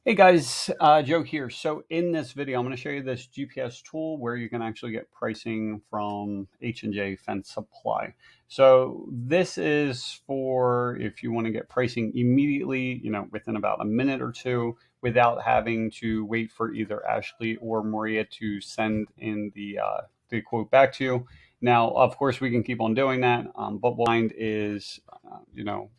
Hey guys, Joe here. So in this video, I'm going to show you this GPS tool where you can actually get pricing from H&J Fence Supply. So this is for if you want to get pricing immediately, within about a minute or two without having to wait for either Ashley or Maria to send in the quote back to you. Now, of course, we can keep on doing that, but what I find is,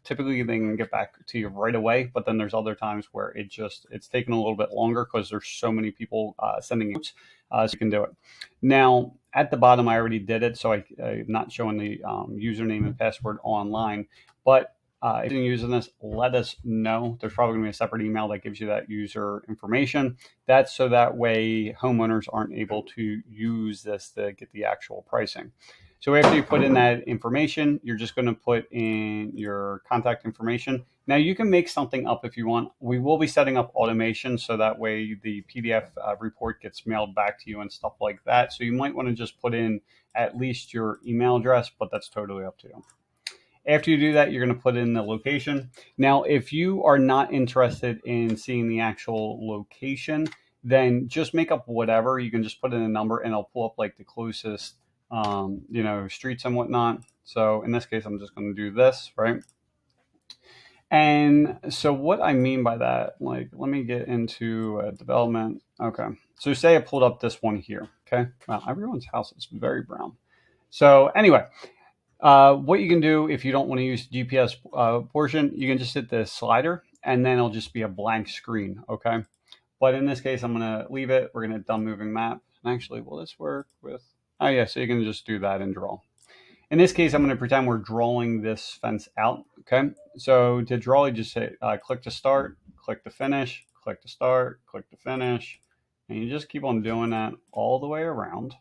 typically they can get back to you right away, but then there's other times where it's taking a little bit longer because there's so many people sending notes, so you can do it. Now, at the bottom, I already did it, so I'm not showing the username and password online, but if you're using this, let us know. There's probably going to be a separate email that gives you that user information. That's so that way homeowners aren't able to use this to get the actual pricing. So after you put in that information, you're just going to put in your contact information. Now you can make something up if you want. We will be setting up automation so that way the PDF report gets mailed back to you and stuff like that. So you might want to just put in at least your email address, but that's totally up to you. After you do that, you're going to put in the location. Now, if you are not interested in seeing the actual location, then just make up whatever. You can just put in a number and it'll pull up like the closest, streets and whatnot. So in this case, I'm just going to do this, right? And so what I mean by that, like, let me get into development. Okay. So say I pulled up this one here. Okay. Wow, everyone's house is very brown. So anyway, what you can do if you don't want to use the GPS portion, you can just hit the slider and then it'll just be a blank screen, okay? But in this case, I'm going to leave it. We're going to done moving map. And actually, will this work with, oh yeah, so you can just do that and draw. In this case, I'm going to pretend we're drawing this fence out, okay? So to draw, you just say, click to start, click to finish, click to start, click to finish. And you just keep on doing that all the way around.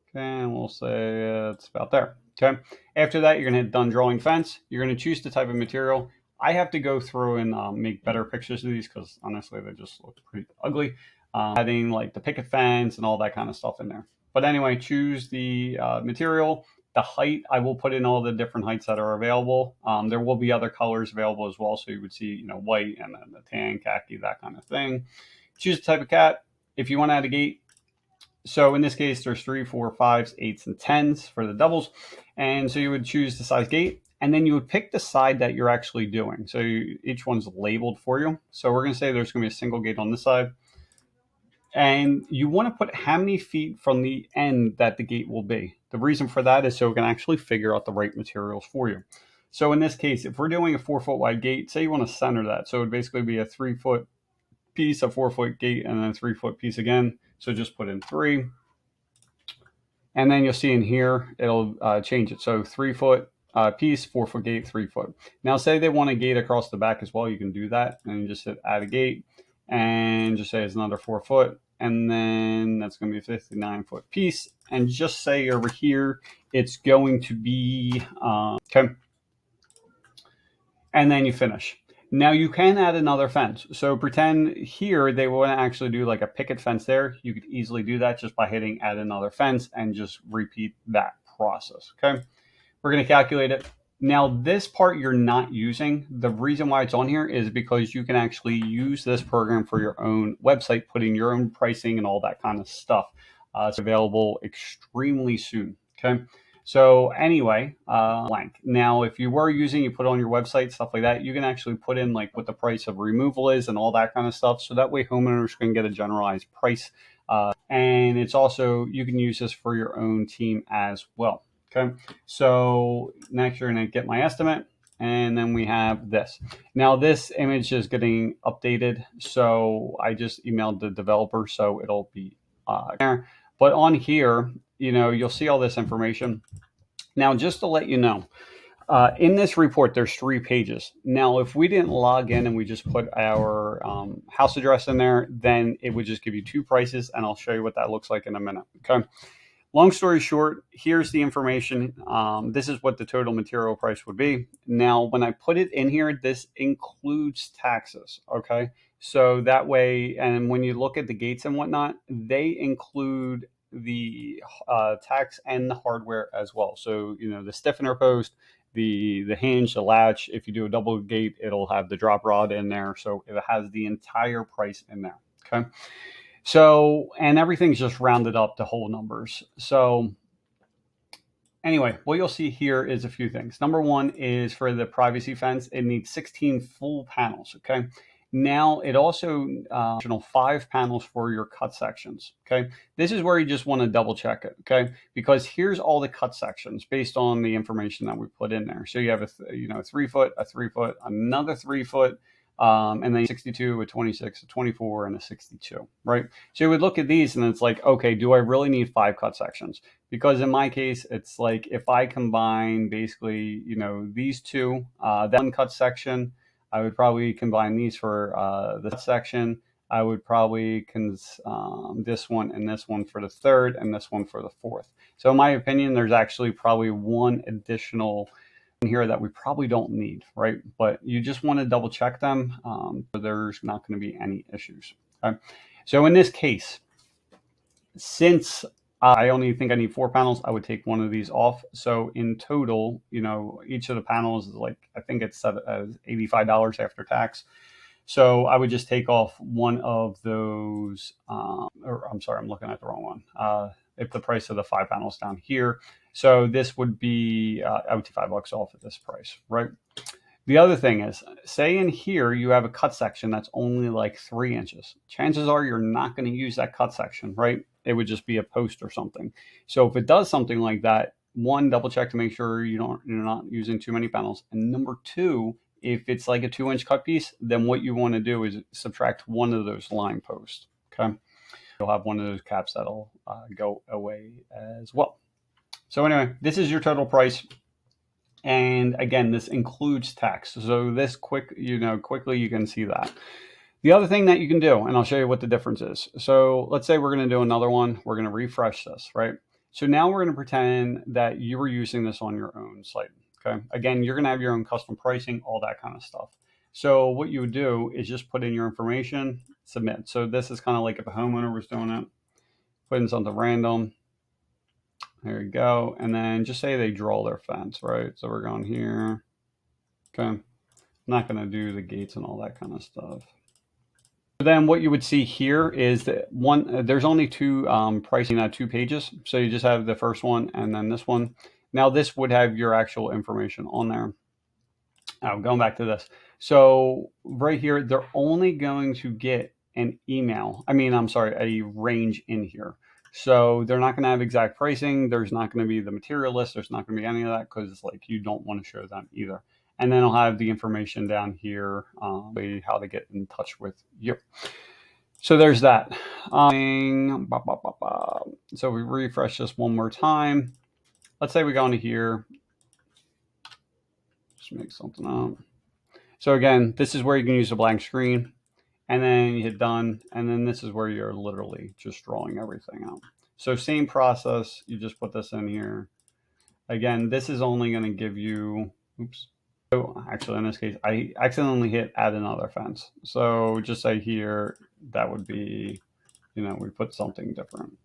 Okay, and we'll say it's about there. Okay. After that, you're going to hit done drawing fence. You're going to choose the type of material. I have to go through and make better pictures of these because honestly, they just look pretty ugly. Adding like the picket fence and all that kind of stuff in there. But anyway, choose the material. The height, I will put in all the different heights that are available. There will be other colors available as well. So you would see, white and then the tan, khaki, that kind of thing. Choose the type of cat. If you want to add a gate, so in this case, there's 3, 4, 5s, 8s, and 10s for the doubles. And so you would choose the size gate, and then you would pick the side that you're actually doing. So each one's labeled for you. So we're going to say there's going to be a single gate on this side. And you want to put how many feet from the end that the gate will be. The reason for that is so we can actually figure out the right materials for you. So in this case, if we're doing a 4-foot wide gate, say you want to center that. So it would basically be a 3-foot piece, a 4-foot gate, and then a 3-foot piece again. So just put in 3. And then you'll see in here, it'll change it. So 3-foot piece, 4-foot gate, 3-foot. Now say they want a gate across the back as well. You can do that. And you just hit add a gate and just say it's another 4-foot. And then that's going to be a 59-foot piece. And just say over here, it's going to be, okay. And then you finish. Now you can add another fence. So pretend here they want to actually do like a picket fence there. You could easily do that just by hitting add another fence and just repeat that process, okay? We're going to calculate it. Now this part you're not using. The reason why it's on here is because you can actually use this program for your own website, putting your own pricing and all that kind of stuff. It's available extremely soon, okay? So anyway, blank. Now, if you were using, you put on your website, stuff like that, you can actually put in like what the price of removal is and all that kind of stuff. So that way homeowners can get a generalized price. And it's also, you can use this for your own team as well. Okay. So next you're going to get my estimate. And then we have this. Now this image is getting updated. So I just emailed the developer. So it'll be there. But on here, you'll see all this information. Now, just to let you know, in this report, there's 3 pages. Now, if we didn't log in and we just put our house address in there, then it would just give you 2 prices, and I'll show you what that looks like in a minute, okay? Long story short, here's the information. This is what the total material price would be. Now, when I put it in here, this includes taxes, okay? So that way, and when you look at the gates and whatnot, they include the tax and the hardware as well. So, the stiffener post the hinge, the latch. If you do a double gate, it'll have the drop rod in there. So it has the entire price in there. Okay. So, and everything's just rounded up to whole numbers. So anyway, what you'll see here is a few things. Number one is for the privacy fence, it needs 16 full panels. Okay. Now it also additional 5 panels for your cut sections. Okay, this is where you just want to double check it. Okay, because here's all the cut sections based on the information that we put in there. So you have a 3 foot, a 3 foot, another 3 foot, and then 62, a 26, a 24, and a 62. Right. So you would look at these and it's like, okay, do I really need 5 cut sections? Because in my case, it's like if I combine basically, these two, that one cut section. I would probably combine these for the section. I would probably this one and this one for the third and this one for the fourth. So in my opinion, there's actually probably one additional here that we probably don't need, right? But you just want to double check them. So there's not going to be any issues. Okay? So in this case, since I only think I need 4 panels, I would take one of these off. So in total, each of the panels is like, I think it's $85 after tax. So I would just take off one of those, or I'm sorry, I'm looking at the wrong one. If the price of the 5 panels down here. So this would be, I would take $5 off at this price, right? The other thing is, say in here you have a cut section that's only like 3 inches. Chances are you're not going to use that cut section, right? It would just be a post or something. So if it does something like that, one, double check to make sure you're not using too many panels. And number 2, if it's like a 2-inch cut piece, then what you want to do is subtract one of those line posts. Okay, you'll have one of those caps that'll go away as well. So anyway, this is your total price. And again, this includes tax. So this quickly you can see that. The other thing that you can do, and I'll show you what the difference is. So let's say we're going to do another one. We're going to refresh this, right? So now we're going to pretend that you were using this on your own site. Okay. Again, you're going to have your own custom pricing, all that kind of stuff. So what you would do is just put in your information, submit. So this is kind of like if a homeowner was doing it, put in something random. There you go. And then just say they draw their fence, right? So we're going here. Okay. I'm not going to do the gates and all that kind of stuff. Then what you would see here is that there's only 2 pricing on 2 pages. So you just have the first one and then this one. Now this would have your actual information on there. Now going back to this. So right here, they're only going to get an email. A range in here. So they're not going to have exact pricing. There's not going to be the material list. There's not going to be any of that because it's like you don't want to show them either. And then I'll have the information down here, how to get in touch with you. So there's that. So we refresh this one more time. Let's say we go into here. Just make something up. So again, this is where you can use a blank screen. And then you hit done. And then this is where you're literally just drawing everything out. So same process. You just put this in here. Again, this is only going to give you, oops. So actually, in this case, I accidentally hit add another fence. So just say here, that would be, we put something different.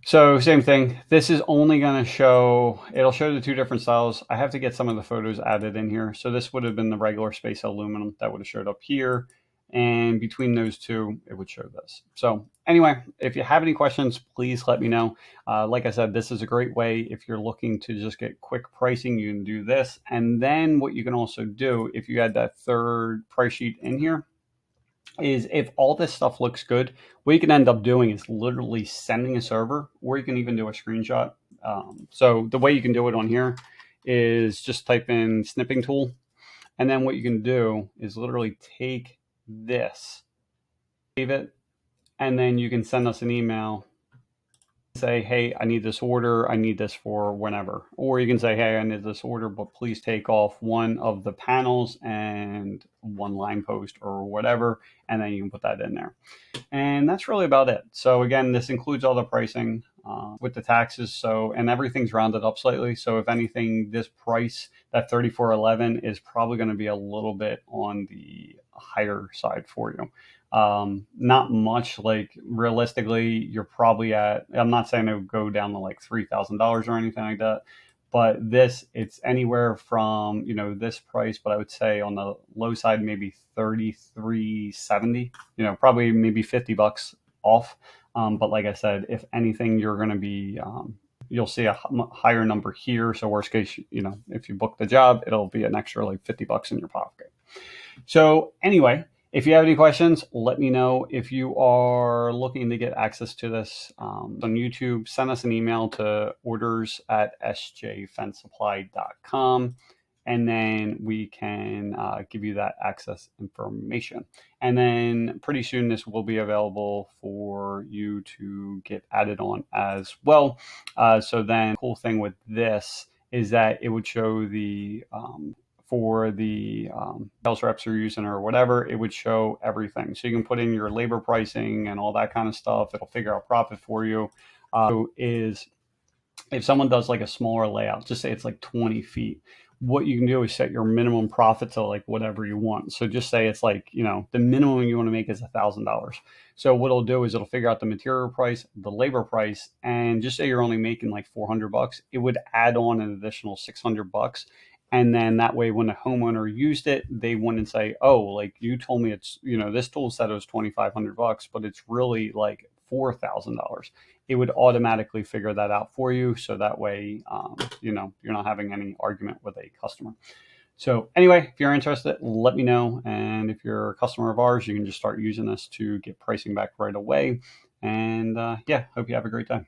So same thing. This is only going to it'll show the 2 different styles. I have to get some of the photos added in here. So this would have been the regular space aluminum that would have showed up here. And between those 2, it would show this. So anyway, if you have any questions, please let me know. Like I said, this is a great way. If you're looking to just get quick pricing, you can do this. And then what you can also do, if you add that 3rd price sheet in here, is if all this stuff looks good, what you can end up doing is literally sending a server, or you can even do a screenshot. So the way you can do it on here is just type in snipping tool. And then what you can do is literally take this, save it, and then you can send us an email. Say, hey, I need this order. I need this for whenever. Or you can say, hey, I need this order, but please take off one of the panels and 1 line post or whatever. And then you can put that in there. And that's really about it. So again, this includes all the pricing. with the taxes. So, and everything's rounded up slightly. So if anything, this price, that 3411, is probably going to be a little bit on the higher side for you. Not much. Like realistically, you're probably at, I'm not saying it would go down to like $3,000 or anything like that, but this, it's anywhere from, this price, but I would say on the low side, maybe 3370, probably maybe $50 off. But like I said, if anything, you're going to be, you'll see a higher number here. So worst case, if you book the job, it'll be an extra like $50 in your pocket. So anyway, if you have any questions, let me know. If you are looking to get access to this on YouTube, send us an email to orders@sjfencesupply.com, and then we can give you that access information. And then pretty soon this will be available for you to get added on as well. So then the cool thing with this is that it would show the for the sales reps are using or whatever, it would show everything. So you can put in your labor pricing and all that kind of stuff. It'll figure out profit for you. Is if someone does like a smaller layout, just say it's like 20 feet, what you can do is set your minimum profit to like whatever you want. So just say it's like, the minimum you want to make is $1,000. So what it'll do is it'll figure out the material price, the labor price, and just say you're only making like $400, it would add on an additional $600. And then that way, when the homeowner used it, they wouldn't say, oh, like you told me it's, this tool said it was $2,500, but it's really like $4,000. It would automatically figure that out for you. So that way, you're not having any argument with a customer. So anyway, if you're interested, let me know. And if you're a customer of ours, you can just start using this to get pricing back right away. And hope you have a great day.